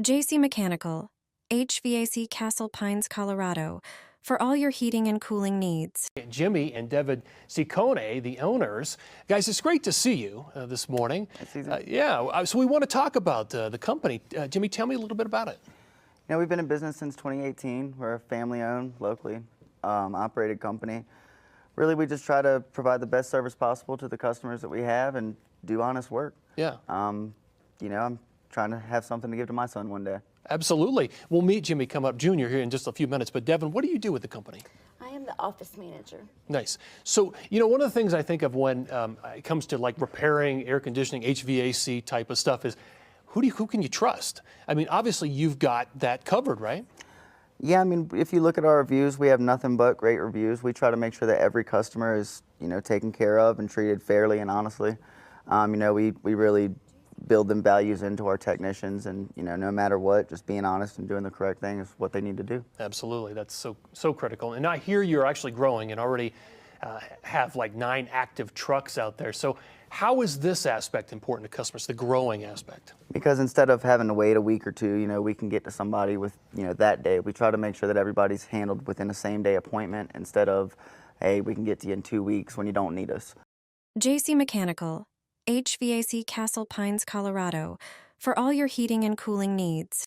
JC Mechanical, HVAC Castle Pines, Colorado, for all your heating and cooling needs. Jimmie and Devon Ciccone, the owners. Guys, it's great to see you this morning. So we want to talk about the company. Jimmie, tell me a little bit about it. You know, we've been in business since 2018. We're a family-owned, locally operated company. Really, we just try to provide the best service possible to the customers that we have and do honest work. Yeah. You know, I'm trying to have something to give to my son one day. Absolutely. We'll meet Jimmie Junior here in just a few minutes. But Devon, what do you do with the company? I am the office manager. Nice. So, you know, one of the things I think of when it comes to like repairing air conditioning, HVAC type of stuff is who can you trust? I mean, obviously you've got that covered, right? Yeah, I mean, if you look at our reviews, we have nothing but great reviews. We try to make sure that every customer is, you know, taken care of and treated fairly and honestly. You know, we really build them values into our technicians, and you know, no matter what, just being honest and doing the correct thing is what they need to do. Absolutely, that's so critical. And I hear you're actually growing and already have like 9 active trucks out there. So how is this aspect important to customers, the growing aspect? Because instead of having to wait a week or two, you know, we can get to somebody with, you know, that day. We try to make sure that everybody's handled within a same-day appointment instead of, hey, we can get to you in 2 weeks when you don't need us. JC Mechanical, HVAC Castle Pines, Colorado, for all your heating and cooling needs.